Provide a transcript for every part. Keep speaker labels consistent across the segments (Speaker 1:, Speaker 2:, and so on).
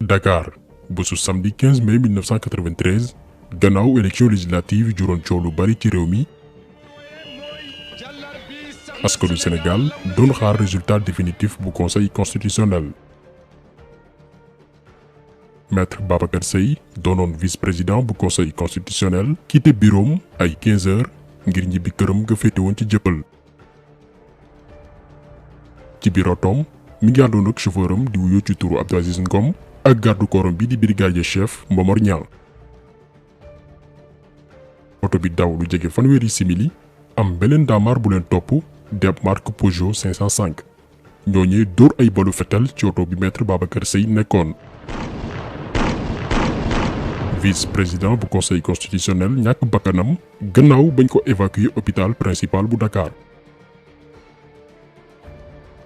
Speaker 1: Dakar bésu samedi 15 mai 1993 gannaaw élection législative juróon coow lu bari ci réew mi askanu Sénégal doon xaar résultat définitif bu conseil constitutionnel. Maître Babacar Seye doonoon vice-président bu conseil constitutionnel quitté bureau ay 15 heures ngir ñibbi këram nga féete woon ci jëppal. ci biir otoom mi ngi àndoon ak chauffeur am di wuyoo ci turu Abdou Aziz Ngom ak garde corps bi di brigadier chef Momar Niang. oto bi daw lu jege fanweeri simili am beneen daamar bu leen topp di ab marque Peugeot 505 ñooñee dóor ay balu fetal ci oto bi maître Babacar Seye nekkoon. vice-président bu conseil constitutionnel ñàkk bakkanam gannaaw bañ ko évacuer hôpital principal bu Dakar.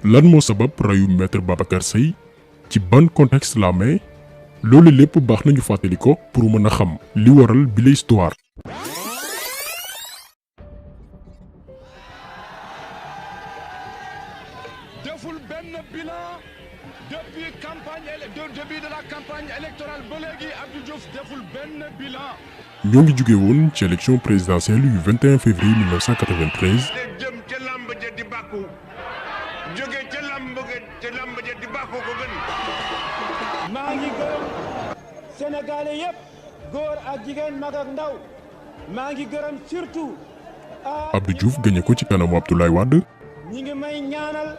Speaker 1: lan moo sabab rayu maître Babacar Seye ci ban contexte la mais loolu lépp baax nañu fàttali ko pour mën a xam li waral bi la histoire.
Speaker 2: deful benn bilan depuis de la campagne électorale ba léegi Abdou Diouf deful benn bilan.
Speaker 1: ñoo ngi jóge woon ci élection présidentielle yu 21 février 1993.
Speaker 2: jëm ca lamb ja di bàkku jóge ca lamb ja di bàkku ko gën.
Speaker 3: maa ngi gërëm sénégalais yépp góor ak jigéen mag ak ndaw maa ngi gërëm surtout.
Speaker 1: Abdou Diouf gagné ko ci kanamu Abdoulaye Wade.
Speaker 3: ñi ngi may ñaanal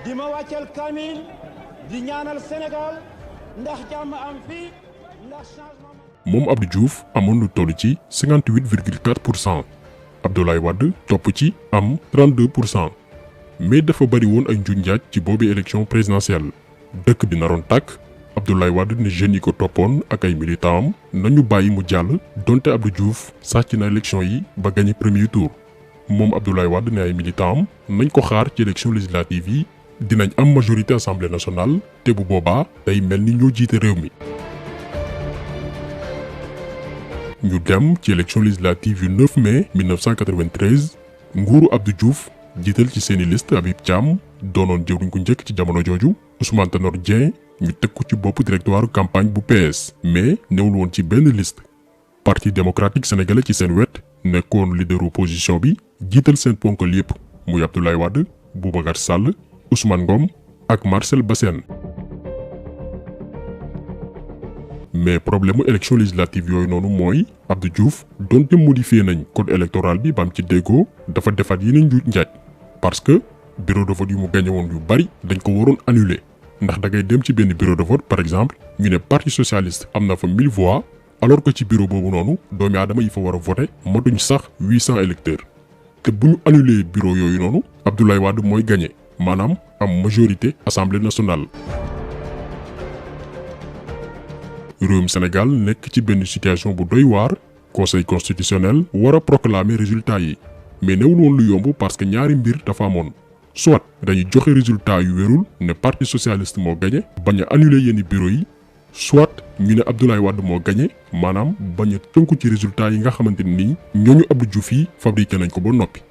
Speaker 3: di ma wàccal kamil di ñaanal Sénégal ndax jàmm am fii ndax changement.
Speaker 1: moom Abdou Diouf amoon lu toll ci 58,4%. Abdoulaye Wade topp ci am 32%. mais dafa bari woon ay njuuj njaaj ci boobu élection présidentielle. dëkk bi naroon tàkk Abdoulaye Wade ne jeunes yi ko toppoon ak ay militants am nañu bàyyi mu jàll donte Abdou Diouf sàcc na élection yi ba gagné premier tour. moom Abdoulaye Wade ne ay militants am nañ ko xaar ci élection législative yi dinañ am majorité assemblée nationale te bu boobaa day mel ni ñoo jiite réew mi. ñu dem ci élection législative yu 9 mai 1993 nguuru Abdou Diouf jiital ci seeni liste Habib Thiam doonoon jëwriñ ku njëkk ci jamono jooju Ousmane Tanor Dieng ñu teg ko ci bopp directoire campagne bu PS mais newul woon ci benn liste. parti démocratique sénégalais ci seen wet nekkoon leader opposition bi jiital seen ponkal yépp muy Abdoulaye Wade Boubacar Sall Ousmane Ngom ak Marcel Bassène. mais problème mu élection législative yooyu noonu mooy Abdou Diouf donte modifié nañ code électoral bi ba am ci déggoo dafa defaat yeneen njuuj njaaj parce que bureau de vote yu mu gagné woon yu bari dañ ko waroon annuler ndax da ngay dem ci benn bureau de vote par exemple ñu ne parti socialiste am na fa 1000 voix alors que ci bureau boobu noonu doomi aadama yi fa war a voté matuñ sax 800 électeurs te bu ñu annuler bureau yooyu noonu Abdoulaye Wade mooy gagné maanaam am majorité assemblée nationale. réewum Sénégal nekk ci benn situation bu doy waar conseil constitutionnel war a proclamer résultat yi mais newul woon lu yomb parce que ñaari mbir dafa amoon soit dañuy joxe résultat yu wérul ne parti socialiste moo gagné bañ a annuler yenn bureau yi soit ñu ne Abdoulaye Wade moo gagné maanaam bañ a tënku ci résultat yi nga xamante ni ñooñu Abdou Diouf yi fabriqué nañ ko ba noppi.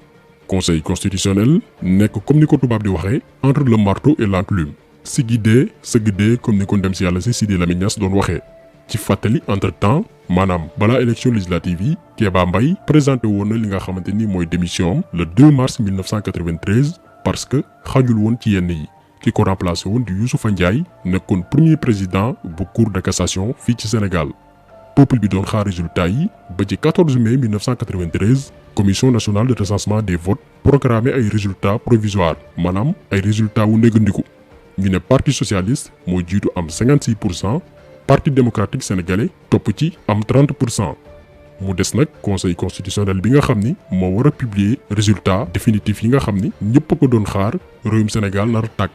Speaker 1: conseil constitutionnel nekk comme ni ko tubaab di waxee entre le marteau et l'enclume siggi dee sëgg dee comme ni ko ndem si yàlla si Sidi Lamine Niass doon waxee. ci fàttali entre temps maanaam balaa élection législative yi Kéba Mbaye présenté woon na li nga xamante ni mooy démission am le 2 mars 1993 parce que xajul woon ci yenn yi ki ko remplacé woon di Youssoufa Ndiaye nekkoon premier président bu cour de cassation fii ci Sénégal. peuple bi doon xaar résultat yi ba ci 14 mai 1993 commission nationale de recensement des votes programmé ay résultats provisoires maanaam ay résultats wu négandiku ñu ne parti socialiste moo jiitu am 56%. parti démocratique sénégalais topp ci am 30%. mu des nag conseil constitutionnel bi nga xam ni moo war a publier résultat définitif yi nga xam ni ñëpp a ko doon xaar réewum Sénégal nar a tàkk.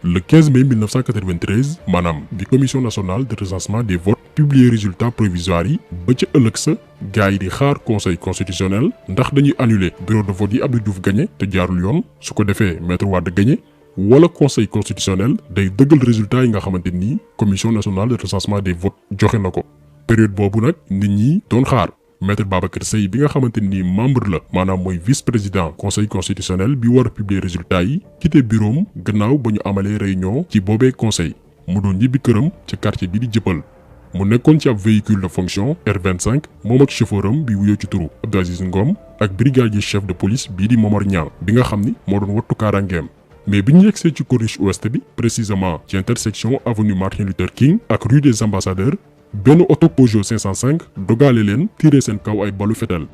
Speaker 1: le 15 mai 1993 maanaam bi commission nationale de recensement des votes publier résultat provisoire yi ba ca ëllëg sa gars yi di xaar conseil constitutionnel ndax dañuy annuler bureau de vote yi Abdou Diouf gagné te jaarul yoon su ko defee maître Wade gagné. wala conseil constitutionnel day dëggal résultat yi nga xamante ni commission nationale de recensement des votes joxe na ko période boobu nag nit ñi doon xaar maître Babacar Seye bi nga xamante ni membre la maanaam mooy vice-président conseil constitutionnel bi war a publier résultats yi quitté bureau gannaaw ba ñu amalee réunion ci boobee conseil mu doon ñibbi këram ca quartier bi di Jëppal mu nekkoon ci ab véhicule de fonction R25 moom ak chauffeur am bi wuyoo ci turu Abdou Aziz Ngom ak brigadier chef de police bii di Momar Niang bi nga xam ni moo doon wattu kaaraangeem mais bi ñu yegsee ci corniche ouest bi précisément ci intersection avenue Martin Luther King ak rue des Ambassadeurs benn auto Peugeot 505 dogaale leen tiré seen kaw ay balu fetel.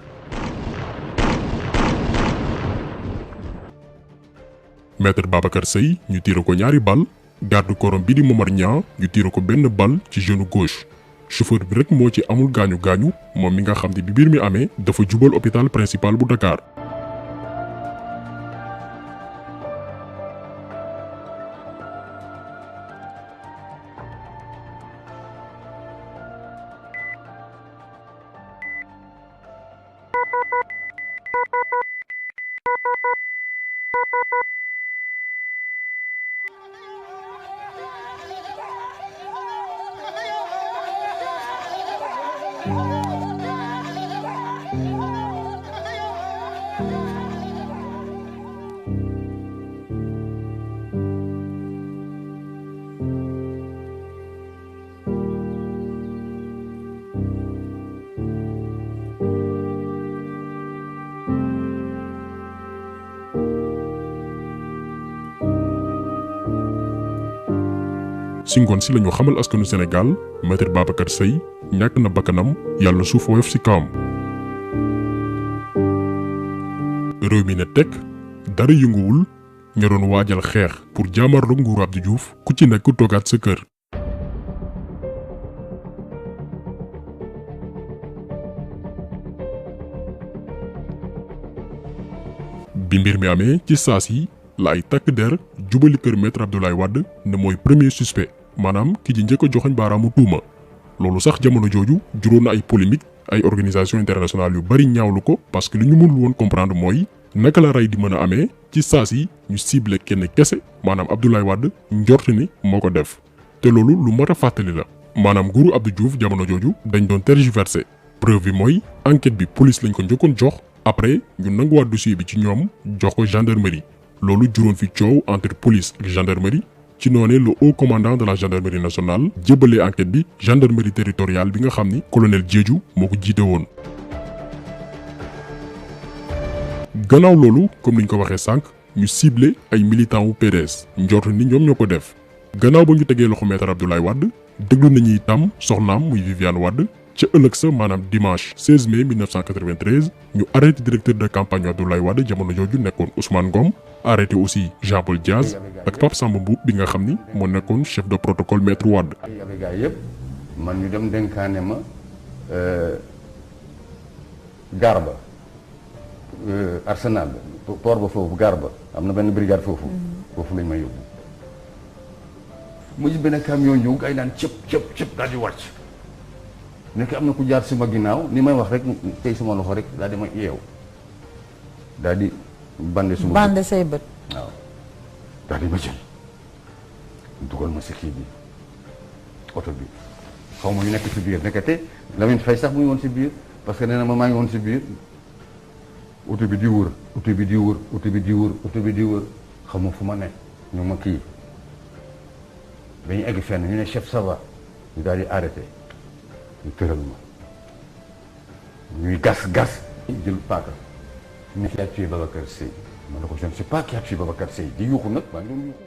Speaker 1: maître Babacar Seye ñu tiré ko ñaari bal garde corps bi di Momar Niang ñu tiré ko benn bal ci genou gauche chauffeur bi rek moo ci amul gaañu gaañu moom mi nga xam ne bi mbir mi amee dafa jubal hôpital principal bu Dakar. si ngoon si lañu xamal askanu Sénégal maître Babacar Seye ñàkk na bakkanam yàlla suuf woyof si kawam. réew mi ne tekk dara yënguwul ña doon waajal xeex pour jaamarloog nguuru Abdou Diouf ku ci nekk toogaat sa kër. bi mbir mi amee ci saas yi la ay takk der jubali kër maître Abdoulaye Wade ne mooy premier suspect maanaam ki ji njëkk a joxoñ baaraamu tuuma loolu sax jamono jooju juróon na ay polémique ay organisation internationale yu bari ñaawlu ko parce que li ñu mënul woon comprendre mooy naka la rey di mën a amee ci saas yi ñu ciblé kenn kese maanaam Abdoulaye Wade njort ni moo ko def te loolu lu mat a fàttali la maanaam nguuru Abdou Diouf jamono jooju dañ doon tergiversé preuve bi mooy enquête bi police lañ ko njëkkoon jox après ñu nanguwaat dossier bi ci ñoom jox ko gendarmerie loolu juróon fi coow entre police ak gendarmerie ci noonee le haut commandant de la gendarmerie nationale jébbalee enquête bi gendarmerie territoriale bi nga xam ni colonel Diédhiou moo ko jiite woon. gannaaw loolu comme niñ ko waxee sànq ñu ciblé ay militants wu PDS njort ni ñoom ñoo ko def gannaaw ba ñu tegee loxo maître Abdoulaye Wade déglu nañu itam soxnaam muy Viviane Wade ca ëllëg sa maanaam dimanche 16 mai 1993 ñu arrêté directeur de campagne Abdoulaye Wade jamono jooju nekkoon Ousmane Ngom arrêté aussi Jean-Paul Diaz ak Pape Samba Mboup bi nga xam ni moo nekkoon chef de protocole maître Wade.
Speaker 4: gaa yëpp man ñu dem dénkaane ma Garba Arsenal port ba foofu Garba am na benn brigade foofu foofu lañ may yóbbu mu gis benn camion ñëw gaa yi naan cëp daal di wàcc nekk am na ku jaar sama ginnaaw ni may wax rek tey sama loxo rek daal di ma yeew daal di bande
Speaker 5: say bët
Speaker 4: waaw daal di ma jël dugal ma si kii bi oto bi xaw ma ñu nekk si biir nekkate Lamine Faye sax mu ngi woon si biir parce que nee na ma maa ngi woon si biir oto bi di wër oto bi di wër oto bi di wër oto bi di wër xam ma fu ma nekk ñu ma kii dañu egg fenn ñu ne chef ça va ñu daal di arrêté ñu tëral ma ñuy gas jël paaka ñu qui a tué Babacar Seye ma ne ko je ne sais pas qui a tué Babacar Seye di yuuxu nag maa ngi doon yuuxu.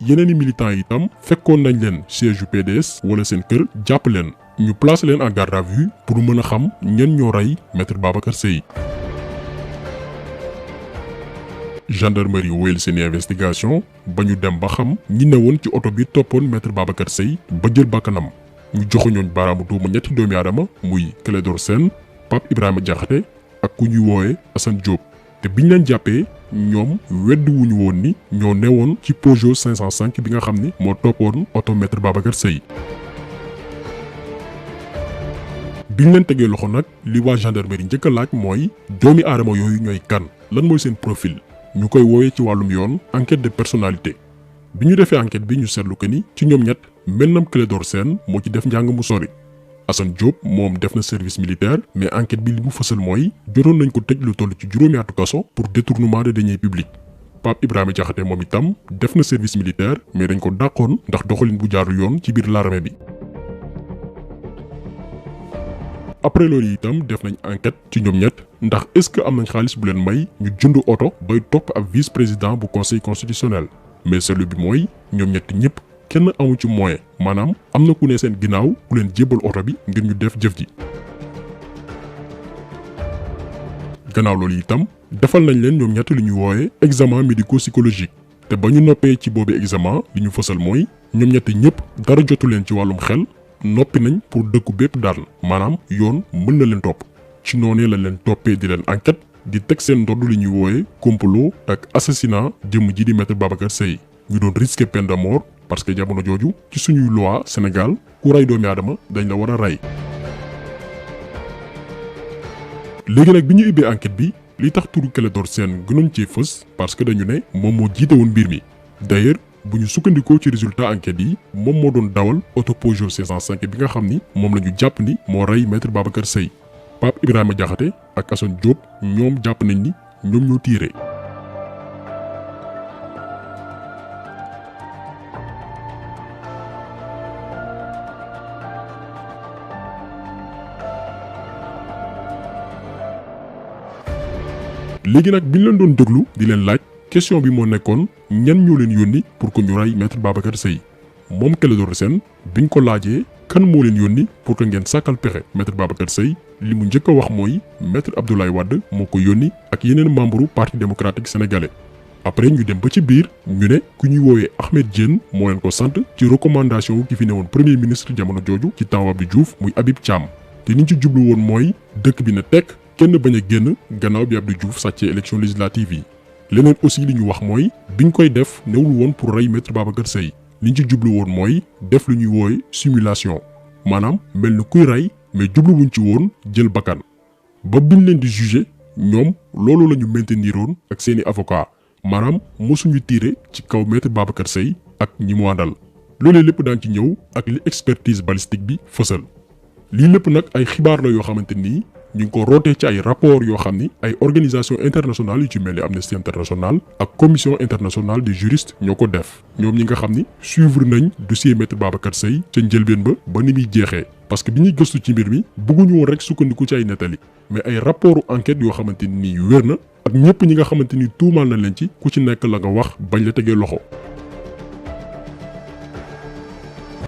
Speaker 1: yeneen i militants yi itam fekkoon nañ leen siège yu PDS wala seen kër jàpp leen ñu placé leen en garde à vue pour mën a xam ñen ñoo rey maître Babacar Seye. gendarmerie wéyal seen investigation ba ñu dem ba xam ñi ne woon ci oto bi toppoon maître Babacar Seye ba jël bakkanam ñu joxoñooñ baaraamu tuuma ñetti doomi aadama muy Clédor Sène Pape Ibrahima Diakhaté ak ku ñuy woowe Assane Diop te biñ leen jàppee ñoom weddi wuñu woon ni ñoo newoon ci Peugeot 505 bi nga xam ni moo toppoon oto maître Babacar Seye. biñ leen tegee loxo nag li waa gendarmerie njëkk a laaj mooy doomi aadama yooyu ñooy kan lan mooy seen profil ñu koy woowee ci wàllum yoon enquête de personnalité bi ñu defee enquête bi ñu seetlu que ni ci ñoom ñett mennam Clédor Sène moo ci def njàng mu sori Assane Diop moom def na service militaire mais enquête bi li mu fësal mooy jotoon nañ ko tëj lu toll ci juróomi atu kaso pour détournement de deniers publics. Pape Ibrahima Diakhaté moom itam def na service militaire mais dañ ko dàqoon ndax doxalin bu jaarul yoon ci biir l'armée bi. après loolu itam def nañ enquête ci ñoom ñett ndax est-ce que am nañ xaalis bu leen may ñu jënd oto bay topp ab vice-président bu conseil constitutionnel mais seetlu bi mooy ñoom ñett ñëpp kenn amu ci moyen maanaam am na ku ne seen ginnaaw ku leen jébbal oto bi ngir ñu def jëf ji. gannaaw loolu itam defal nañ leen ñoom ñett li ñuy woowe examen médico-psychologique te ba ñu noppee ci boobu examen li ñu fësal mooy ñoom ñett ñëpp dara jotu leen ci wàllum xel noppi nañ pour dëkku bépp daan maanaam yoon mën na leen topp ci noonee la leen toppee di leen enquête di teg seen ndodd li ñuy woowe complot ak assassinat jëmm ji di maître Babacar Seye ñu doon risquer peine de mort parce que jamono jooju ci suñuy loi Sénégal ku rey doomi aadama dañ la war a rey. léegi nag bi ñu ubbee enquête bi li tax turu Clédor Sène gënoon cee fës parce que dañu ne moom moo jiite woon mbir mi d'ailleurs bu ñu sukkandikoo ci résultat enquête yi moom moo doon dawal auto Peugeot 505 bi nga xam ni moom la ñu jàpp ni moo rey maître Babacar Seye. Pape Ibrahima Diakhaté ak Assane Diop ñoom jàpp nañ ni ñoom ñoo tiire. léegi nag bi ñu leen doon déglu di leen laaj question bi moo nekkoon ñan ñoo leen yónni pour que ñu rey maître Babacar Seye moom Clédor Sène biñ ko laajee kan moo leen yónni pour que ngeen sàkkal pexe maître Babacar Seye li mu njëkk a wax mooy maître Abdoulaye Wade moo ko yónni ak yeneen membre parti démocratique sénégalais. après ñu dem ba ci biir ñu ne ku ñuy woowee Ahmed Diène moo leen ko sant ci recommandation ki fi ne woon premier ministre jamono jooju ci temps Abdou Diouf muy Habib Thiam te niñ ci jublu woon mooy dëkk bi na tekk kenn bañ a génn gannaaw bi Abdou Diouf sàccee élection législative yi. leneen aussi li ñu wax mooy biñ koy def newul woon pour rey maître Babacar Seye liñ ci jublu woon mooy def lu ñuy woowe simulation maanaam mel ni kuy rey mais jubluwuñ ci woon jël bakkan ba biñ leen di juger ñoom loolu la ñu mainteniroon ak seeni avocat maanaam mosuñu tiire ci kaw maître Babacar Seye ak ñi mu àndal. loolee lépp daan ci ñëw ak li expertise balistique bi fësal lii lépp nag ay xibaar la yoo xamante nii ñu ngi ko rootee ci ay rapport yoo xam ni ay organisation internationale yu ci mel ni Amnesty International ak commission internationale des juristes ñoo ko def ñoom ñi nga xam ni suivre nañ dossier maître Babacar Seye ca njëlbeen ba ni muy jeexee parce que bi ñuy gëstu ci mbir mi bëgguñu woon rek sukkandiku ci ay nettali mais ay rapportu enquête yoo xamante ni yu wér na ak ñëpp ñi nga xamante ni tuumaal na leen ci ku ci nekk la nga wax bañ la tegee loxo.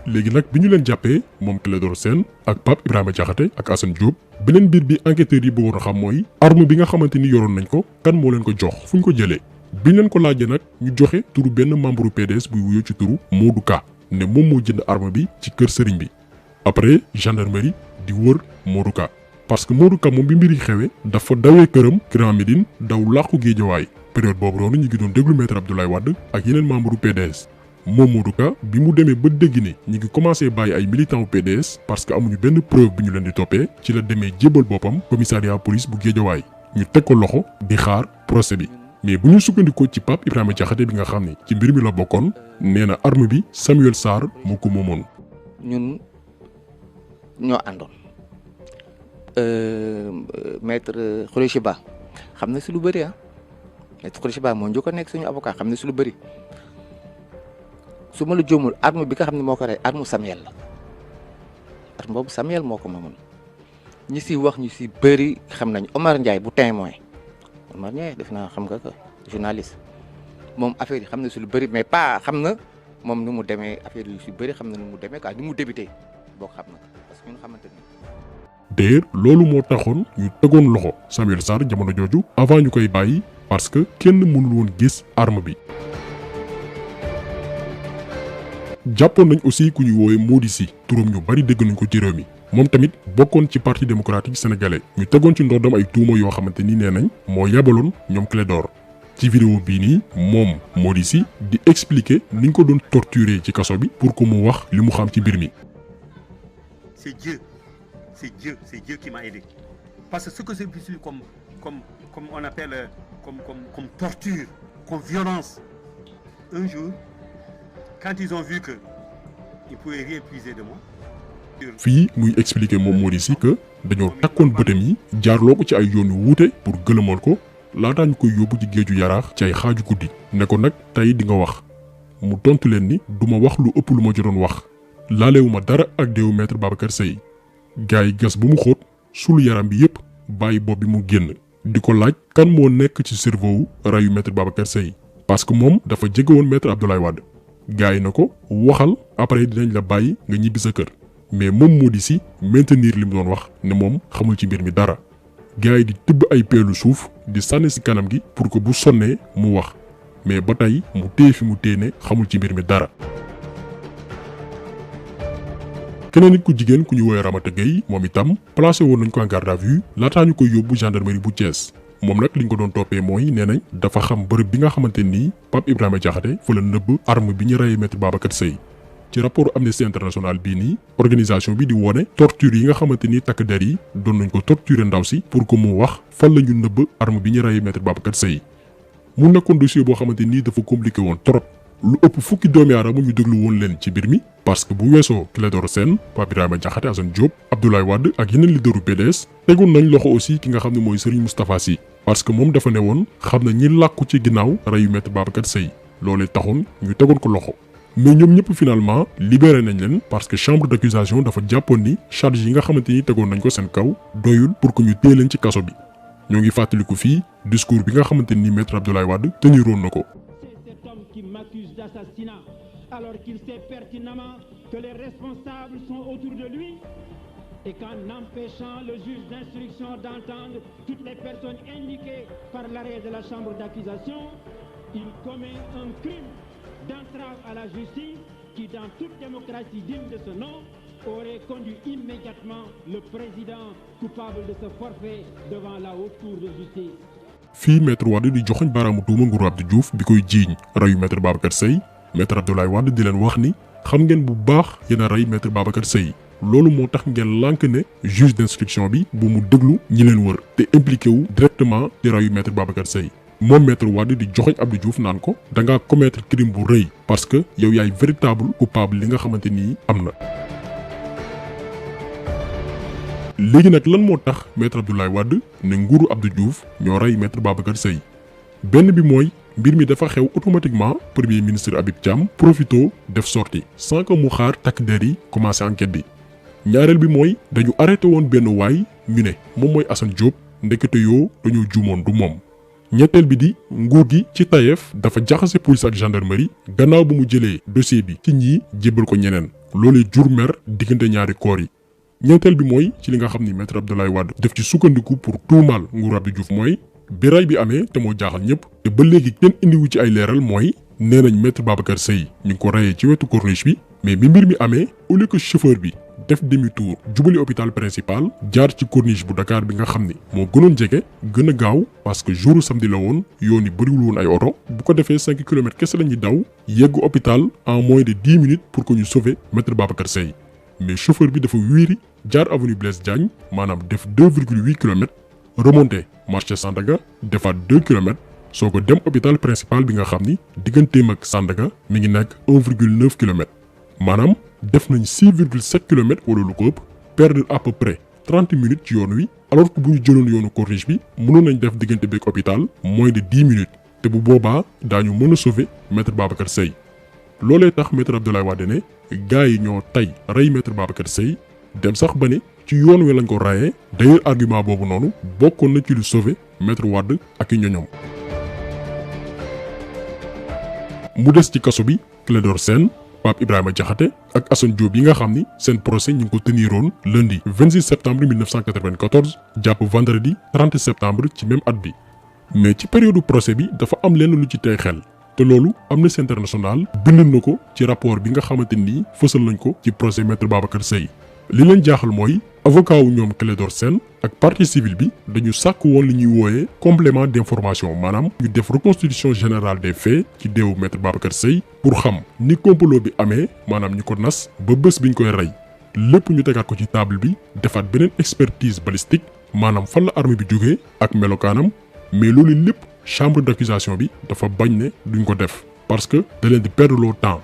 Speaker 1: léegi nag bi ñu leen jàppee moom Clédor Sène ak Pape Ibrahima Diakhaté ak Assane Diop beneen mbir bi enquêteurs yi bëggoon a xam mooy arme bi nga xamante ni yoroon nañ ko kan moo leen ko jox fu ñu ko jëlee biñ leen ko laajee nag ñu joxe turu benn membre PDS buy wuyoo ci turu Modou Ka ne moom moo jënd arme bi ci kër sëriñ bi. après gendarmerie di wër Modou Ka parce que Modou Ka moom bi mbir yi xewee dafa dawee këram Grand Médine daw làqu Géejawaay période boobu noonu ñu ngi doon déglu maître Abdoulaye Wade ak yeneen membre PDS. moom Modou Ka bi mu demee ba dégg ni ñi ngi commencé bàyyi ay militants PDS parce que amuñu benn preuve bi ñu leen di toppee ci la demee jébal boppam commissariat police bu Géejawaay ñu teg ko loxo di xaar procès bi mais bu ñu sukkandikoo ci Pape Ibrahima Diakhaté bi nga xam ne ci mbir mi la bokkoon nee na arme bi Samuel Sarr moo ko moomoon.
Speaker 5: ñun ñoo àndoon maître Khoureyssi Ba xam na si lu bëri maître Khoureyssi Ba moo njëkk a nekk suñu avocat xam na si lu bëri. su ma la jóomul arme bi nga xam ne moo ko rey arme Samuel la arme boobu Samuel moo ko moomoon ñi si wax ñu si bëri xam nañu Omar Ndiaye bu témoin Omar Ndiaye def naa xam nga ko journaliste moom affaire yi xam na si lu bëri mais pas xam na moom nu mu demee affaire yi si bëri xam na nu mu demee quoi ni mu débuté boo xam na parce que ñun xamante ni.
Speaker 1: d'ailleurs loolu moo taxoon ñu tegoon loxo Samuel Sarr jamono jooju avant ñu koy bàyyi parce que kenn mënul woon gis arme bi. jàppoon nañ aussi ku ñuy woowee Mody Sy turam ñu bari dégg nañ ko ci réew mi moom tamit bokkoon ci parti démocratique sénégalais ñu tegoon ci ndoddam ay tuuma yoo xamante ni nee nañ moo yabaloon ñoom Clédor ci vidéo bii nii moom Mody Sy di expliquer niñ ko doon torturer ci kaso bi pour que mu wax li mu xam ci mbir mi.
Speaker 6: C'est Dieu qui m'a aidé parce que ce que j'ai vécu comme on appelle comme torture, comme violence, un jour. Quand ils ont vu qu'ils ne pouvaient rien puiser de moi,
Speaker 1: fii muy expliquer moom moo di si que dañoo takkoon bëtam yi jaarloo ko ci ay yoon yu wuute pour gëlëmal ko laataa ñu koy yóbbu ci géeju yaraax ci ay xaaju guddi ne ko nag tey di nga wax mu tontu leen ni duma wax lu ëpp lu ma jotoon wax laalewuma dara ak deewu maître Babacar Seye gars yi gas bu mu xóot sulu yaram bi yépp bàyyi bopp bi mu génn di ko laaj kan moo nekk ci cerveau wu rayu maître Babacar Seye parce que moom dafa jege woon maître Abdoulaye Wade gars yi na ko waxal après dinañ la bàyyi nga ñibbi sa kër mais moom moo di si maintenir li mu doon wax ne moom xamul ci mbir mi dara gars yi di tibb ay peelu suuf di sànni si kanam gi pour que bu sonnee mu wax mais ba tey mu téye fi mu téye ne xamul ci mbir mi dara. keneen nit ku jigéen ku ñu woowee Ramata Gueye moom itam placé woon nañ ko en garde à vue laataa ñu koy yóbbu gendarmerie bu Thiès moom nag li ñu ko doon toppee mooy nee nañ dafa xam bërëb bi nga xamante nii Pape Ibrahima Diakhaté fa la nëbb arme bi ñu reyee maître Babacar Seye ci rapport Amnesty International bii nii organisation bi di wone torture yi nga xamante ni takk der yi doon nañ ko torturer ndaw si pour que mu wax fan la ñu nëbb arme bi ñu reyee maître Babacar Seye mu nekkoon dossier boo xamante nii dafa compliqué woon trop lu ëpp fukki doomi aadama ñu déglu woon leen ci mbir mi parce que bu weesoo Clédor Sène Pape Ibrahima Diakhaté Assane Diop Abdoulaye Wade ak yeneen leaderu PDS tegoon nañ loxo aussi ki nga xam ne mooy Serigne Moustapha Sy parce que moom dafa ne woon xam na ñi làkku ci ginnaaw reyu maître Babacar Seye loolee taxoon ñu tegoon ko loxo mais ñoom ñëpp finalement libéré nañ leen parce que chambre d'accusation dafa jàppoon ni charge yi nga xamante ni tegoon nañ ko seen kaw doyul pour que ñu téye leen ci kaso bi ñoo ngi fàttaliku fii discours bi nga xamante ni maître Abdoulaye Wade teniroon na ko.
Speaker 3: Qui m'accuse d'assassinat alors qu'il sait pertinemment que les responsables sont autour de lui et qu'en empêchant le juge d'instruction d'entendre toutes les personnes indiquées par l'arrêt de la chambre d'accusation, il commet un crime d'entrave à la justice qui, dans toute démocratie digne de ce nom, aurait conduit immédiatement le président coupable de ce forfait devant la haute cour de justice.
Speaker 1: fii maître Wade di joxoñ baaraamu tuuma nguuru Abdou Diouf bi koy jiiñ reyu maître Babacar Seye maître Abdoulaye Wade di leen wax ni xam ngeen bu baax yéen a rey maître Babacar Seye loolu moo tax ngeen lànk ne juge d'instruction bi bu mu déglu ñi leen wër te impliqué wu directement ci reyu maître Babacar Seye moom maître Wade di joxoñ Abdou Diouf naan ko da ngaa commettre crime bu rëy parce que yow yaay véritable coupable li nga xamante ni am na. léegi nag lan moo tax maître Abdoulaye Wade ne nguuru Abdou Diouf ñoo rey maître Babacar Seye benn bi mooy mbir mi dafa xew automatiquement premier ministre Habib Thiam profito def sortie sans que mu xaar takk der yi commencé enquête bi ñaareel bi mooy dañu arrêté woon benn waay ñu ne moom mooy Assane Diop ndekete yoo dañoo juumoon du moom ñetteel bi di nguur gi ci tayeef dafa jaxase police ak gendarmerie gannaaw bu mu jëlee dossier bi ci ñii jébbal ko ñeneen loolee jur mer diggante ñaari koor yi ñeenteel bi mooy ci li nga xam ni maître Abdoulaye Wade def ci sukkandiku pour tuumaal nguuru Abdou Diouf mooy bi ray bi amee te moo jaaxal ñëpp te ba léegi kenn indiwu ci ay leeral mooy nee nañ maître Babacar Seye ñu ngi ko reyee ci wetu corniche bi mais bi mbir mi amee au lieu que chauffeur bi def demi tour jubali hôpital principal jaar ci corniche bu Dakar bi nga xam ni moo gënoon jege gën a gaaw parce que jouru samedi la woon yoon yi bëriwul woon ay oto bu ko defee 5 kilomètres kese la ñuy daw yeggu hôpital en moins de 10 minutes pour que ñu sauver maître Babacar Seye mais chauffeur bi dafa wiiri jaar avenue Blaise Diagne maanaam def 2,8 kilomètres remonté marché Sandaga defaat 2 kilomètres soo ko dem hôpital principal bi nga xam ni digganteem ak Sandaga mi ngi nekk 1,9 kilomètres maanaam def nañ 6,7 kilomètres wala lu ko ëpp perdre à peu près 30 minutes ci yoon wi alors que bu ñu jëloon yoonu corniche bi mënoon nañ def diggante beeg hôpital moins de 10 minutes te bu boobaa daañu mën a sauver maître Babacar Seye loolee tax maître Abdoulaye Wade ne gars yi ñoo tay rey maître Babacar Seye dem sax ba ne ci yoon wi lañ ko rayee d'ailleurs argument boobu noonu bokkoon na ci lu sauver maître Wade ak i ñoñom mu des ci kaso bi Clédor Sène Pape Ibrahima Diakhaté ak Assane Diop yi nga xam ni seen procès ñu ngi ko teniroon lundi 26 septembre 1994 jàpp vendredi 30 septembre ci même at bi mais ci période procès bi dafa am lenn lu ci tey xel te loolu Amnesty International bind na ko ci rapport bi nga xamante ni fësal nañ ko ci procès maître Babacar Seye li leen jaaxal mooy avocat wu ñoom Clédor Sène ak partie civile bi dañu sàkk woon li ñuy wooyee complément d'information maanaam ñu def reconstitution générale des faits ci deewu maître Babacar Seye pour xam ni complot bi amee maanaam ñu ko nas ba bés biñ koy rey lépp ñu tegaat ko ci table bi defaat beneen expertise balistique maanaam fan la arme bi jógee ak melokaanam mais loolu lépp chambre d'accusation bi dafa bañ ne duñ ko def parce que da leen di perdre le temps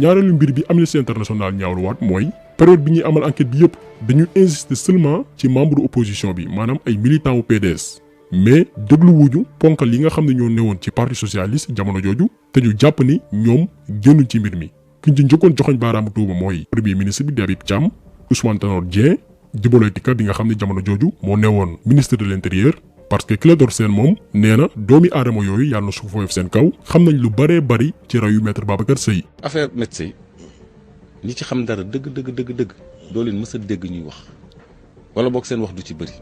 Speaker 1: ñaareelu mbir bi Amnesty International ñaawluwaat mooy période bi ñuy amal enquête bi yëpp dañu insister seulement ci membre opposition bi maanaam ay militants wu PDS mais déglu wuñu ponkal yi nga xam ne ñoo newoon ci parti socialiste jamono jooju te ñu jàpp ni ñoom génnuñ ci mbir mi ki ci njëkkoon joxoñ baaraamu tuuba mooy premier ministre bi di Habib Thiam Ousmane Tanor Dieng Djibo Leyti Ka bi nga xam ne jamono jooju moo newoon ministre de l'intérieur parce que Clédor Sène moom nee na doomi aadama yooyu yàlla na suuf foofu seen kaw xam nañ lu bëree bëri ci rayu maître Babacar Seye.
Speaker 7: affaire médecin ñi ci xam dara dëgg doo leen mës a dégg ñuy wax wala boog seen wax du ci bëri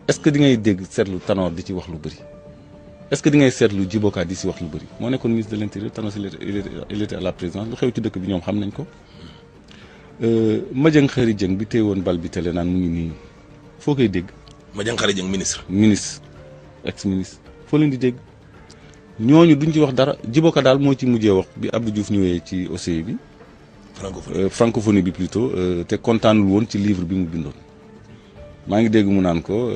Speaker 7: est-ce que di ngay dégg seetlu Tanor di ci wax lu bëri est-ce que di ngay seetlu Djibo Ka di ci wax lu bëri moo nekkoon ministre de l'intérieur Tanor il était à la présidence lu xew ci dëkk bi ñoom xam nañ ko. Madiang Khary Dieng bi téye woon bal bi télé naan mu ngi nii foo koy dégg.
Speaker 8: Madiang Khary Dieng ministre
Speaker 7: ex ministre foo leen di dégg ñooñu duñ ci wax dara Djibo Ka daal moo ci mujjee wax bi Abdou Diouf ñëwee ci OCI bi. francophonie bi plutôt te kontaanul woon ci livre bi mu bindoon maa ngi dégg mu naan ko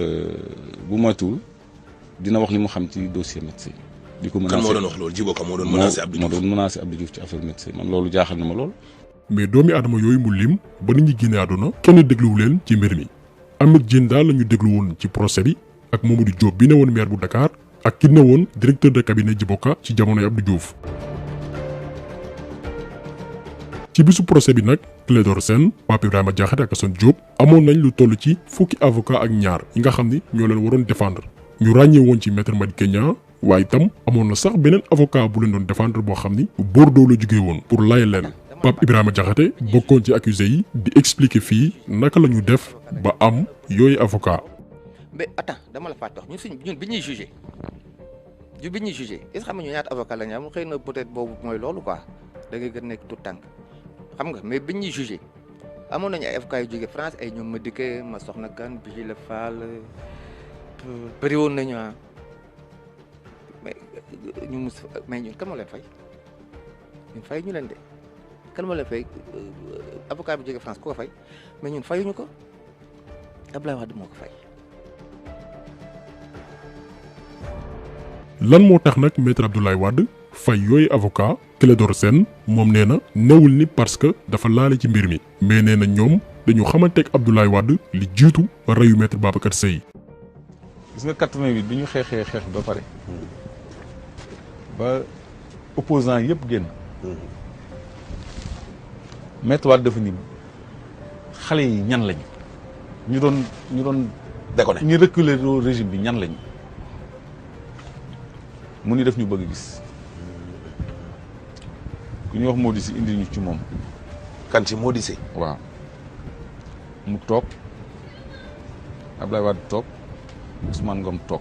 Speaker 7: bu matul dina wax li mu xam ci dossier médecin. di ko menacé
Speaker 8: kan moo doon wax loolu Djibo Ka moo doon menacé Abdou Diouf
Speaker 7: moo doon menacé Abdou Diouf ci affaire médecin man loolu jaaxal na ma lool.
Speaker 1: mais doomi aadama yooyu mu lim ba nit ñi génne àdduna kenn dégluwu leen ci mbir mi Ahmed Diène daal la ñu déglu woon ci procès bi ak Mamadou Diop bi ne woon maire bu Dakar ak ki ne woon directeur de cabinet Djibo Ka ci jamonoy Abdou Diouf. ci bisu procès bi nag Clédor Sène Pape Ibrahima Diakhaté ak Assane Diop amoon nañ lu toll ci fukki avocat ak ñaar yi nga xam ni ñoo leen waroon défendre ñu ràññee woon ci maître Madické Niang waaye itam amoon na sax beneen avocat bu leen doon défendre boo xam ni Bordeaux la jógee woon pour layal leen. Pape Ibrahima Diakhaté bokkoon ci accusé yi di expliquer fii naka la ñu def ba am yooyu avocat.
Speaker 5: mais attends dama la fàtte wax ñun bi ñuy jugé est-ce que xam nga ñu ñaata avocat la ñu am xëy na peut-être boobu mooy loolu quoi da ngay gën nekk tout tànk xam nga mais bi ñuy jugé amoon nañu ay avocats yu jógee France ay ñoom Madické ma soxna kan Bigile Fall bëri woon nañu mais ñun kan moo leen fay ñun fay ñu leen de. kan moo leen fay avocat bi jóge France ku ko fay mais ñun fayuñu ko Abdoulaye Wade moo ko fay.
Speaker 1: lan moo tax nag maître Abdoulaye Wade fay yooyu avocat Clédor Sène moom nee na newul ni parce que dafa laale ci mbir mi mais nee na ñoom dañu xamanteeg Abdoulaye Wade li jiitu reyu maître Babacar Seye.
Speaker 7: gis nga 88 bi ñu xeexee xeex ba pare ba opposant yëpp génn. Maître Wade dafa ni xale yi ñan lañu ñu doon
Speaker 8: déconné
Speaker 7: ñu reculer régime bi ñan lañu mu ni def ñu bëgg gis ku ñu wax Mody Sy indi ñu ci moom.
Speaker 8: kan ci Mody Sy
Speaker 7: waaw mu toog Abdoulaye Wade toog Ousmane Ngom toog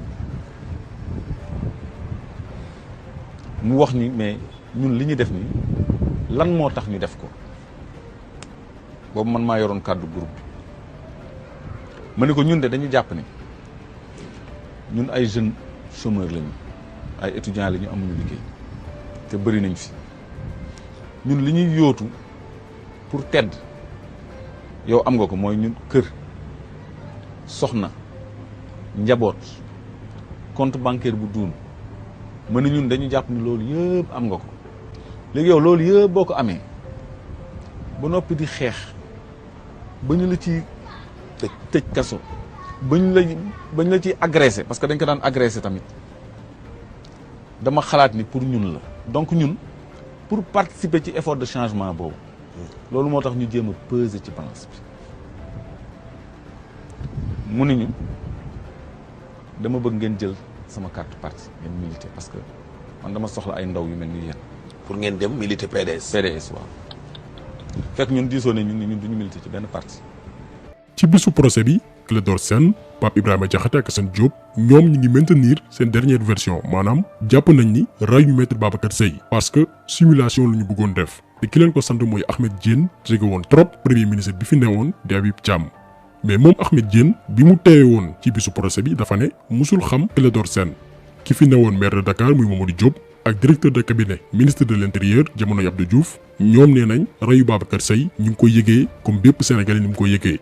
Speaker 7: mu wax ni mais ñun li ñu def ni lan moo tax ñu def ko. boobu man maa yoroon kàddu groupe bi ma ne ko ñun de dañu jàpp ne ñun ay jeunes chômeurs lañu ay étudiants lañu amuñu liggéey te bëri nañ fi ñun li ñuy yóotu pour tedd yow am nga ko mooy ñun kër soxna njaboot compte bancaire bu duun ma ne ñun dañu jàpp ni loolu yëpp am nga ko léegi yow loolu yëpp boo ko amee ba noppi di xeex ba ñu la ci tëj kaso ba ñu la ci agressé parce que dañ ko daan agressé tamit dama xalaat ni pour ñun la donc ñun pour participer ci effort de changement boobu loolu moo tax ñu jéem a peser ci balance bi mu ni ñu dama bëgg ngeen jël sama carte parti ngeen militer parce que man dama soxla ay ndaw yu mel ni yéen.
Speaker 8: pour ngeen dem militer PDS.
Speaker 7: PDS waaw fekk ñun diisoo ne ñun duñu militer ci benn parti.
Speaker 1: ci bisu procès bi Clédor Sène Pape Ibrahima Diakhaté ak Assane Diop ñoom ñu ngi maintenir seen dernière version maanaam jàpp nañ ni rayu maître Babacar Seye parce que simulation la ñu bëggoon def te ki leen ko sant mooy Ahmed Diène jege woon trop premier ministre bi fi newoon di Habib Thiam mais moom Ahmed Diène bi mu teewe woon ci bisu procès bi dafa ne musul xam Clédor Sène ki fi newoon maire de Dakar muy Mamadou Diop ak directeur de cabinet ministre de l'intérieur jamonoy Abdou Diouf ñoom nee nañ rayu Babacar Seye ñu ngi koy yëgee comme bépp Sénégalais ni mu koy yëgee.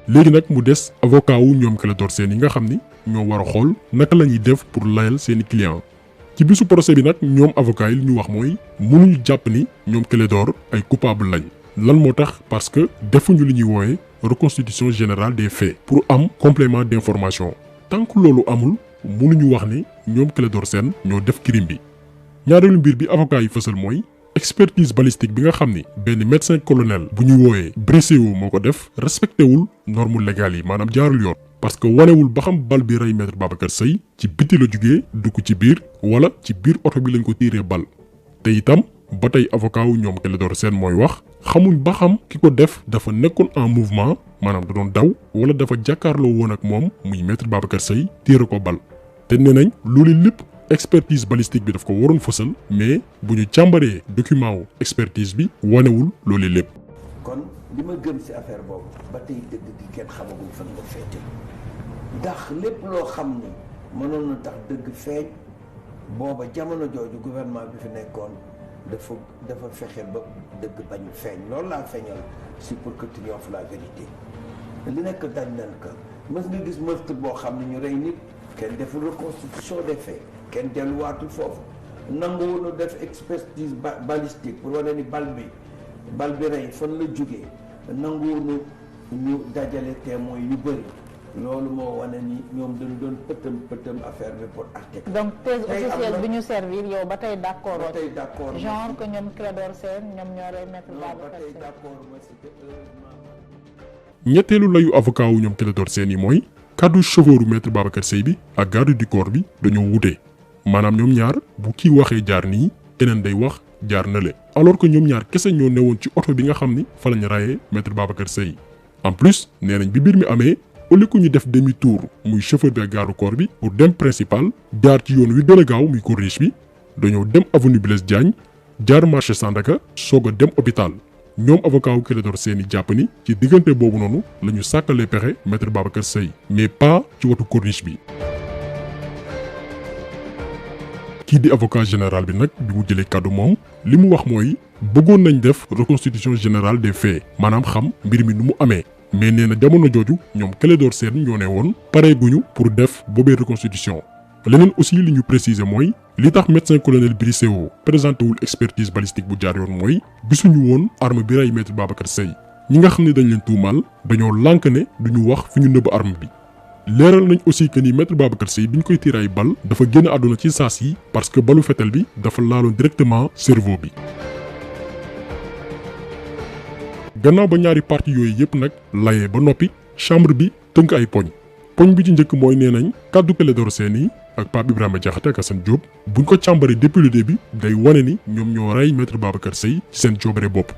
Speaker 1: léegi nag mu des avocat wu ñoom Clédor Sène yi nga xam ni ñoo war a xool naka la ñuy def pour layal seeni client ci bisu procès bi nag ñoom avocat yi li ñu wax mooy mënuñu jàpp ni ñoom Clédor ay coupable lañ lan moo tax parce que defuñu li ñuy woowe reconstitution générale des faits pour am complément d'information tant que loolu amul mënuñu wax ni ñoom Clédor Sène ñoo def crime bi ñaareelu mbir bi avocat yi fësal mooy expertise balistique bi nga xam ni benn médecin colonel bu ñuy woowee Bresseau moo ko def respecté wul norme légale yi maanaam jaarul yoon parce que wanewul ba xam bal bi rey maître Babacar Seye ci biti la jugee dugg ci biir wala ci biir oto bi lañ ko tiiree bal te itam ba tey avocat wu ñoom Clédor Sène mooy wax xamuñ ba xam ki ko def dafa nekkoon en mouvement maanaam da doon daw wala dafa jàkkaarloo woon ak moom muy maître Babacar Seye tiire ko bal te nee nañ loolu lépp expertise balistique bi daf ko waroon fësal mais bu ñu càmbaree document wu expertise bi wanewul loolu lépp.
Speaker 9: kon li ma gëm ci affaire boobu ba tey dëgg gi kenn xamagul fan nga féete ndax lépp loo xam ni mënoon na tax dëgg feeñ booba jamono jooju gouvernement bi fi nekkoon dafa fexe ba dëgg bañ feeñ loolu laa feeñal si pour que triomphe la vérité li nekk dañ nañ ko mës nga gis meurtre boo xam ne ñu rey nit kenn deful reconstitution des faits kenn delluwaatul foofu nangu woonu def expertise balistique pour wane ni bal bi rey fan la jógee nangu woonu ñu dajale témoins yu bëri loolu moo wane ni ñoom dañu doon pëtëm affaire bi pour atte.
Speaker 10: donc thèse officielle bi ñu servir yow ba tey d'accord.
Speaker 9: ba tey d'accord
Speaker 10: genre que ñoom Clédor Sène ñoom ñoo rey maître Babacar Seye.
Speaker 9: ba tey d'accord ma c'était heureusement.
Speaker 1: ñetteelu layu avocat wu ñoom Clédor Sène yi mooy kàddu chauffeuru maître Babacar Seye bi ak garde du corps bi dañoo wute maanaam ñoom ñaar bu kii waxee jaar nii keneen day wax jaar na le alors que ñoom ñaar kese ñoo newoon ci oto bi nga xam ni fa lañ rayee maître Babacar Seye en plus nee nañ bi mbir mi amee au lieu que ñu def demi tour muy chauffeur bi ak garde du corps bi pour dem principal jaar ci yoon wi gën a gaaw muy corniche bi dañoo dem avenue Blaise Diagne jaar marché Sandaga soog a dem hôpital ñoom avocat wu Clédor Sène yi jàpp ni ci diggante boobu noonu la ñu sàkkalee pexe maître Babacar Seye mais pas ci wetu corniche bi. kii di avocat général bi nag bi mu jëlee kàddu moom li mu wax mooy bëggoon nañ def reconstitution générale des faits maanaam xam mbir mi nu mu amee mais nee na jamono jooju ñoom Clédor Sène ñoo ne woon pareeguñu pour def boobee reconstitution. leneen aussi li ñu préciser mooy li tax médecin colonel Bresseau présenté wul expertise balistique bu jaar yoon mooy gisuñu woon arme bi rey maître Babacar Seye ñi nga xam ne dañ leen tuumaal dañoo lànk ne duñu wax fi ñu nëbb arme bi. leeral nañ aussi que ni maître Babacar Seye bi ñu koy tiir ay bal dafa génn àdduna ci saas yi parce que balu fetal bi dafa laaloon directement cerveau bi. gannaaw ba ñaari parti yooyu yëpp nag layee ba noppi chambre bi tënk ay poñ bi ci njëkk mooy nee nañ kàddu Clédor Sène yi ak Pape Ibrahima Diakhaté ak Assane Diop buñ ko càmbaree depuis le début day wane ni ñoom ñoo rey maître Babacar Seye ci seen coobare bopp.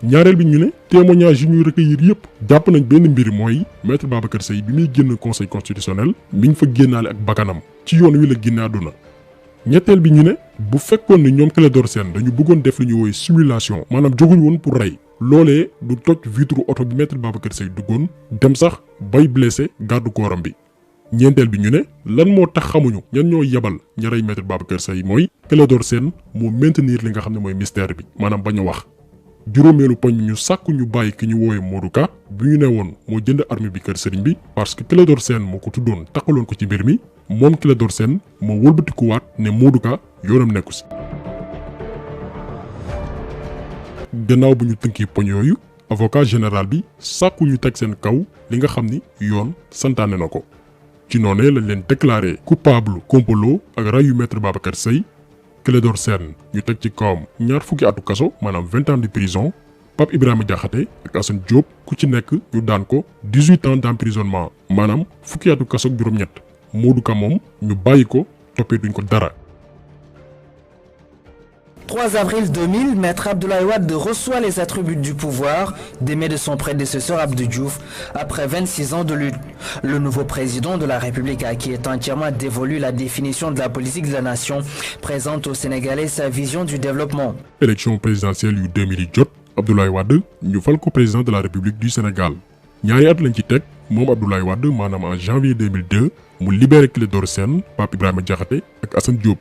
Speaker 1: ñaareel bi ñu ne témoignage yi ñuy recueillir yëpp jàpp nañ benn mbir mooy maître Babacar Seye bi muy génn conseil constitutionnel mi ngi fa génnaale ak bakkanam ci yoon wi la génne àdduna. ñetteel bi ñu ne bu fekkoon ni ñoom Clédor Sène dañu bëggoon def lu ñuy woowee simulation maanaam jóguñ woon pour rey loolee du toj vitre oto bi maître Babacar Seye duggoon dem sax bay blessé garde corps bi. ñeenteel bi ñu ne lan moo tax xamuñu ñan ñoo yebal ña rey maître Babacar Seye mooy Clédor Sène moo maintenir li nga xam ne mooy mystère bi maanaam bañ a wax. juróomeelu poñ bi ñu sàkku ñu bàyyi ki ñu woowee Modou Ka bi ñu ne woon moo jënd arme bi kër sëriñ bi parce que Clédor Sène moo ko tuddoon taxaloon ko ci mbir mi moom Clédor Sène moo wëlbatikuwaat ne Modou Ka yoonam nekku si. gannaaw bu ñu tënkee poñ yooyu avocat général bi sàkku ñu teg seen kaw li nga xam ni yoon santaane na ko ci noonee lañ leen déclaré coupable complot ak rayu maître Babacar Seye. Clédor Sène ñu teg ci kawam ñaar fukki atu kaso maanaam 20 ans de prison Pape Ibrahima Diakhaté ak Assane Diop ku ci nekk ñu daan ko 18 ans d'emprisonnement maanaam fukki atu kaso ak juróom-ñett Modou Ka moom ñu bàyyi ko toppee duñ ko dara.
Speaker 11: 3 avril 2000, Maître Abdoulaye Wade reçoit les attributs du pouvoir des mains de son prédécesseur Abdou Diouf après 26 ans de lutte. Le nouveau président de la République à qui est entièrement dévolue la définition de la politique de la nation présente aux Sénégalais sa vision du développement.
Speaker 1: Élection présidentielle yu 2000 yi jot Abdoulaye Wade ñu fal ko président de la République du Sénégal ñaari at lañ ci teg moom Abdoulaye Wade maanaam en janvier 2002 mu libéré Clédor Sène Pape Ibrahima Diakhaté ak Assane Diop.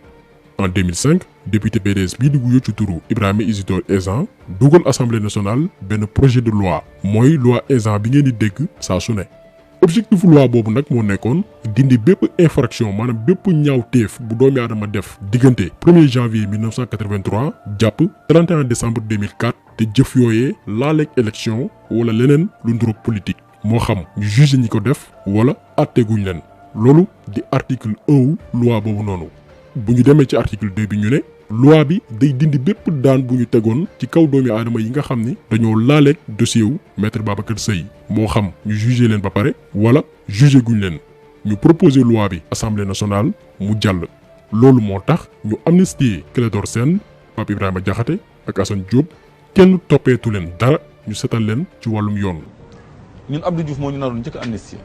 Speaker 1: En 2005 député PDS bii di wuyoo ci turu Ibrahima Isidore Ezan dugal assemblée nationale benn projet de loi mooy loi Ezan bi ngeen di dégg saa su ne objectif loi boobu nag moo nekkoon dindi bépp infraction maanaam bépp ñaawteef bu doomi aadama def diggante 1er janvier 1983 jàpp 31 décembre 2004 te jëf yooyee laaleeg élection wala leneen lu nduroog politique moo xam ñu jugé ñi ko def wala atteguñ leen loolu di article 1 loi boobu noonu. bu ñu demee ci article 2 bi ñu ne loi bi day dindi bépp daan bu ñu tegoon ci kaw doomi aadama yi nga xam ni dañoo laaleeg dossier wu maître Babacar Seye moo xam ñu jugé leen ba pare wala jugé guñ leen ñu proposé loi bi assemblée nationale mu jàll. loolu moo tax ñu amnistier Clédor Sène Pape Ibrahima Diakhaté ak Assane Diop kenn toppeetu leen dara ñu setal leen ci wàllum yoon.
Speaker 7: ñun Abdou Diouf moo ñu naroon njëkk a amnistier.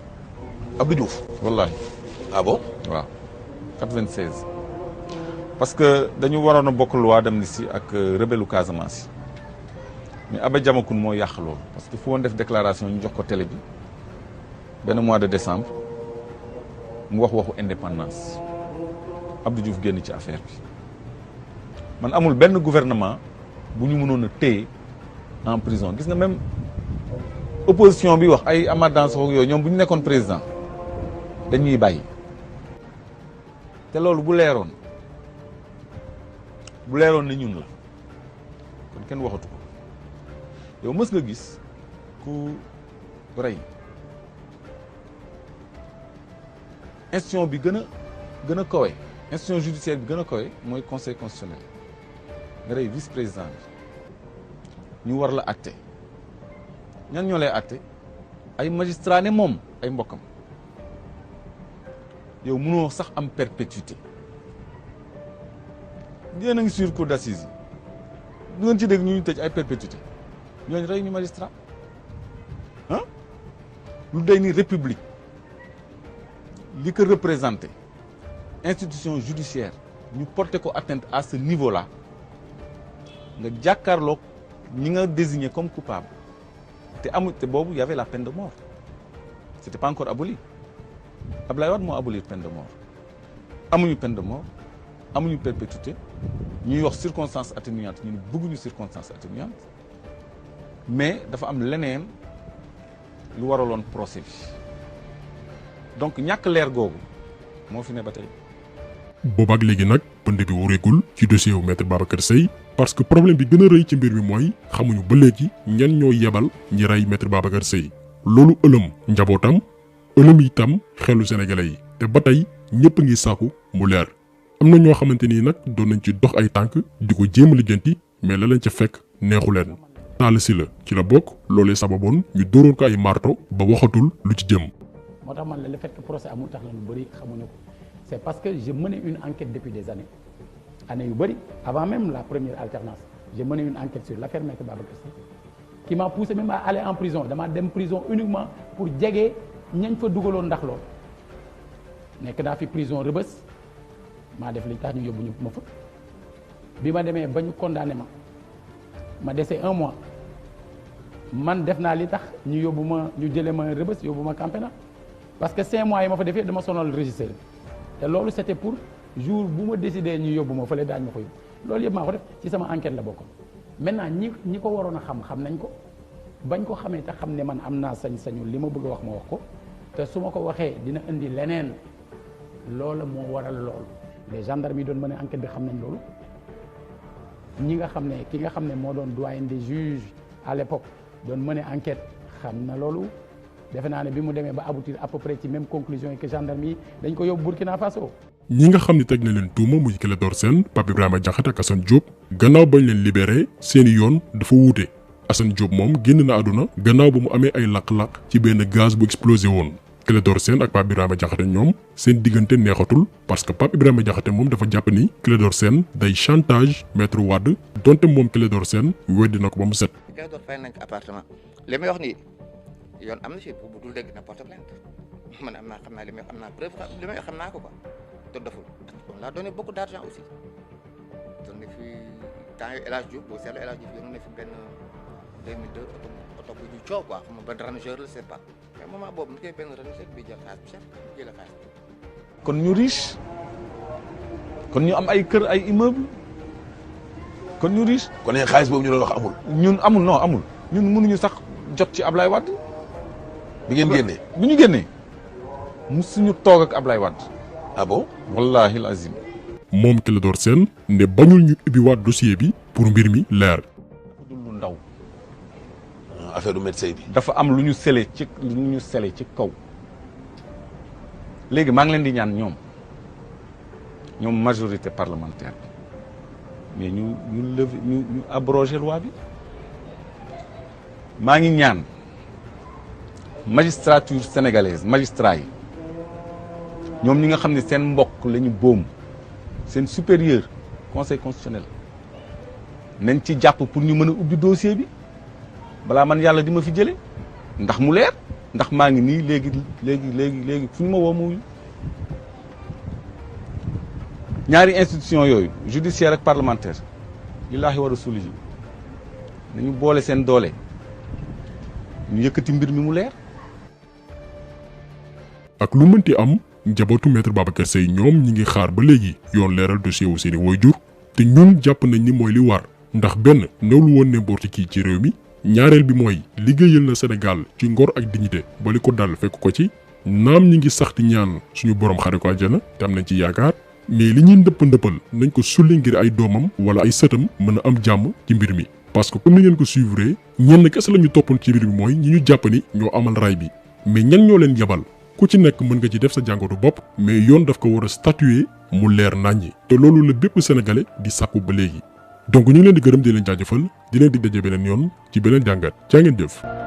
Speaker 8: Abdou Diouf.
Speaker 7: wallaahi.
Speaker 8: ah bon
Speaker 7: waaw 96. parce que dañu waroon a bokk loi d'amnistie ak rebelu Casamance mais Abbé Diamacoune moo yàq loolu parce que fu woon def déclaration ñu jox ko télé bi benn mois de décembre mu wax waxu indépendance Abdou Diouf génn ci affaire bi man amul benn gouvernement bu ñu mënoon a téye en prison gis nga même opposition bi wax ay Amath Dansokho yooyu ñoom bu ñu nekkoon président dañuy bàyyi te loolu bu leeroon ne ñun la kon kenn waxatu ko yow mës nga gis ku rey institution bi gën a kawe institution judiciaire bi gën a kawe mooy conseil constitutionnel nga rey vice président bi ñu war la àtte ñan ñoo lay àtte ay magistrat ne moom ay mbokkam yow mënoo sax am perpétuité yéen a ngi sur cour d'assises yi du ngeen ci dégg ñu tëj ay perpétuité ñooñu rey ñu magistrat ah lu day ni république li ko représenté institution judiciaire ñu porté ko atteinte à ce niveau là nga jàkkaarloog ñi nga désigné comme coupable te boobu y avait la peine de mort c'était pas encore aboli Abdoulaye Wade moo abolir peine de mort amuñu peine de mort amuñu perpétuité ñuy wax circonstance atténuante ñu ne bëgguñu circonstance atténuante mais dafa am leneen lu waraloon procès bi donc ñàkk leer googu moo fi ne ba tey.
Speaker 1: boobaak léegi nag pënd bi wureegul ci dossier wu maître Babacar Seye parce que problème bi gën a rëy ci mbir mi mooy xamuñu ba léegi ñan ñoo yebal ñi rey maître Babacar Seye loolu ëlëm njabootam ëlëm itam xelu sénégalais yi te ba tey ñëpp ngi sàkku mu leer. am na ñoo xamante ni nag doon nañ ci dox ay tànk di ko jéem a lijjanti mais la leen ca fekk neexu leen Talla Sylla ci la bokk loolee sababoon ñu dóoroon ko ay marto ba waxatul lu ci jëm.
Speaker 12: moo tax man la le fait que procès amul tax na lu bëri xamuñu ko c'est parce que j'ai mené une enquête depuis des années yu bëri avant même la première alternance j'ai mené une enquête sur l'affaire maître Babacar Seye qui m'a poussé même à aller en prison dama dem prison uniquement pour jege ñañ fa dugaloon ndax loolu nekk naa fi prison Rebeuss maa def li tax ñu yóbbu ñu ma fa bi ma demee ba ñu condamné ma dese 1 mois man def naa li tax ñu yóbbu ma ñu jëlee ma Rebeuss yóbbu ma Camp pénal parce que 5 mois yi ma fa defee dama sonal régisseur bi te loolu c'était pour jour bu ma décidé ñu yóbbu ma fële daañ ma ko yóbbu loolu yëpp maa ko def ci sama enquête la bokkoon maintenant ñi ko waroon a xam nañ ko bañ ko xamee te xam ne man am naa sañ-sañu li ma bëgg a wax ma wax ko te su ma ko waxee dina indi leneen loola moo waral loolu les gendarmes yi doon mën a enquête bi xam nañ loolu ñi nga xam ne ki nga xam ne moo doon doyen des juges à l'époque doon mën a enquête xam na loolu defe naa ne bi mu demee ba aboutir à peu près ci même conclusion yi que gendarme yi dañ ko yóbbu Burkina Faso.
Speaker 1: ñi nga xam ne teg na leen tuuma muy Clédor Sène Pape Ibrahima Diakhaté ak Assane Diop gannaaw bañ leen libéré seeni yoon dafa wuute Assane Diop moom génn na àdduna gannaaw ba mu amee ay lakk-lakk ci benn gaz bu explosé woon Clédor Sène ak Pape Ibrahima Diakhaté ñoom seen diggante neexatul parce que Pape Ibrahima Diakhaté moom dafa jàpp ni Clédor Sène day chantage maître Wade donte moom Clédor Sène weddi na ko ba mu set.
Speaker 5: Clédor fay nañ ko appartement li may wax nii yoon am na ci bu dul dégg na porte plainte man am naa xam naa li may am naa preuve li may xam naa ko quoi te doful on l'a donné beaucoup d'argent aussi doon na fi temps yu El Hadj Diouf boo seetlu El Hadj Diouf yónnoon na fi benn 2002 oto bu ñu coow quoi xam nga ban rangeur la c'est pas mais moment boobu mu koy benn rangeur bi jël xaalis bu cher jël xaalis.
Speaker 7: kon ñu riche kon ñu am ay kër ay immeuble kon ñu riche.
Speaker 8: kon ne xaalis boobu ñu doon wax amul.
Speaker 7: ñun amul non amul ñun mënuñu sax jot ci Ablaye Wade
Speaker 8: bi ngeen génnee.
Speaker 7: bi ñu génnee musuñu toog ak Ablaye Wade.
Speaker 8: ah bon.
Speaker 7: wallahi al azim.
Speaker 1: moom Clédor Sène ne bañul ñu ubbiwaat dossier bi pour mbir mi leer.
Speaker 7: dafa dul lu ndaw.
Speaker 8: affaire du médecin bi.
Speaker 7: dafa am lu ñu sele ci kaw. léegi maa ngi leen di ñaan ñoom majorité parlementaire mais ñu lever ñu abroger loi bi. maa ngi ñaan magistrature sénégalaise magistrat yi ñoom ñi nga xam ne seen mbokk la ñu boom seen supérieur conseil constitutionnel nañ ci jàpp pour ñu mën a ubbi dossier bi balaa man yàlla di ma fi jële ndax mu leer ndax maa ngi nii léegi fu ñu ma woo mu ñaari institution yooyu judiciaire ak parlementaire lillaahi wa rasulihi nañu boole seen doole ñu yëkkati mbir mi mu leer.
Speaker 1: ak lu mënti am njabootu maître Babacar Seye ñoom ñi ngi xaar ba léegi yoon leeral dossier wu seeni waajur te ñun jàpp nañ ni mooy li war ndax benn newlu woon n'importe qui ci réew mi ñaareel bi mooy liggéeyal na Sénégal ci ngor ak dignité ba li ko dal fekk ko ci naam ñi ngi sax di ñaan suñu borom xare ko àjjana te am nañ ci yaakaar mais li ñuy ndëppal nañ ko sulli ngir ay doomam wala ay sëtam mën a am jàmm ci mbir mi. parce que comme ni ngeen ko suivre ñenn kese la ñu toppoon ci mbir mi mooy ñi ñu jàpp ni ñoo amal ray bi mais ñan ñoo leen yabal ku ci nekk mën nga ci def sa jàngatu bopp mais yoon daf ko war a statuer mu leer naññi te loolu la bépp sénégalais di sàkku ba léegi donc ñu ngi leen di gërëm di leen jaajëfal di leen dig daje beneen yoon ci beneen jàngat jaa ngeen jëf.